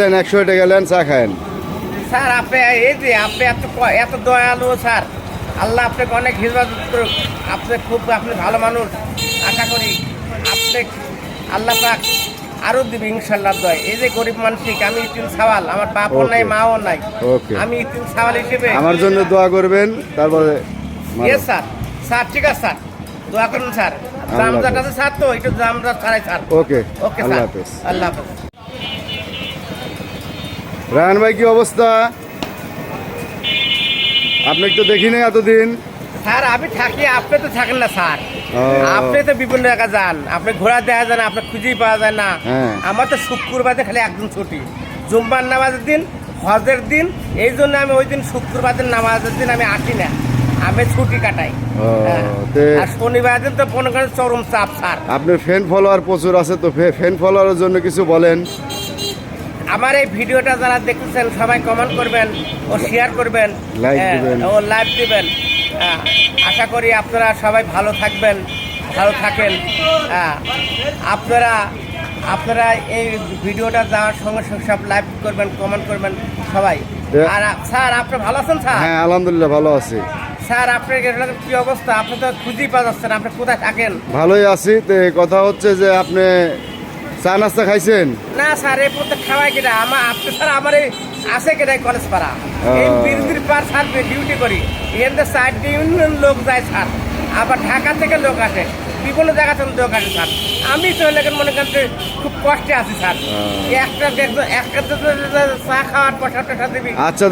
100 টাকা গেলেন চা খায়েন। স্যার আপনি এই যে আপনি এত দয়ালু স্যার, আল্লাহ আপনাকে অনেক হিফাজত করুক। আপনি ভালো মানুষ, আশা করি আপনি আল্লাহ পাক আরো দিবে ইনশাল্লাহ দয়। এই যে গরিব মানসিক, আমি ইতিম সাওয়াল, আমার বাপও নাই মাও নাই, আমি ইতিম সাওয়াল হিসেবে আমার জন্য দোয়া করবেন। তারপরে ইয়েস স্যার, স্যার ঠিক আছে স্যার, দোয়া করুন স্যার। জামজাট আছে স্যার, তো একটু জামজাট ছাড়াই স্যার। ওকে ওকে আল্লাহ স্যার, হাফেজ। আল্লাহ হাফেজ। রায়হান ভাই কি অবস্থা? আপনাকে তো দেখি নাই এতদিন। স্যার আমি থাকি, আপনি তো থাকেন না স্যার। ও। আপনি তো বিভিন্ন জায়গায় যান, আপনি ঘোরা দেখা যায় না, আপনি খুঁজেই পাওয়া যায় না। হ্যাঁ। আমার তো শুক্রবারে খালি একদিন ছুটি, জুম্মার নামাজের দিন, হজের দিন। এই জন্য আমি ওই দিন শুক্রবারের নামাজের দিন আমি আসি না, আমি ছুটি কাটাই। ও, হ্যাঁ। তে- আর শনিবার দিন তো মনে করেন চরম চাপ স্যার। আপনার ফ্যান ফলোয়ার প্রচুর আছে, তো ফ্যান ফলোয়ারের জন্য কিছু বলেন। আমার এই ভিডিওটা যারা দেখতেছেন সবাই কমেন্ট করবেন ও শেয়ার করবেন, Like দিবেন। ও লাইভ দিবেন। আশা করি আপনারা সবাই ভালো থাকবেন, ভালো থাকেন। আপনারা এই ভিডিওটা যাওয়ার সঙ্গে সঙ্গে সব লাইভ করবেন, কমেন্ট করবেন সবাই। আর স্যার আপনি ভালো আছেন স্যার? হ্যাঁ আলহামদুলিল্লাহ ভালো আছি। স্যার আপনার কি অবস্থা? আপনি তো খুঁজেই পাওয়া যাচ্ছেন, আপনি কোথায় থাকেন? ভালোই আছি। তো কথা হচ্ছে যে আপনি চা নাস্তা খাইছেন? না স্যার, এই পথে খাওয়াই কেটা আপনি স্যার, আমার এই আছে কেটাই কলেজ পাড়া, এই বিরতির পার স্যার ডিউটি করি। এখানে সাইড ইউনিয়ন লোক যায় স্যার, আবার ঢাকা থেকে লোক আসে, বিভিন্ন জায়গা থেকে লোক আসে স্যার। আমি তো এলাকার মনে করতে খুব কষ্টে আছি স্যার। একটা চা খাওয়ার পয়সাটা দিবি। আচ্ছা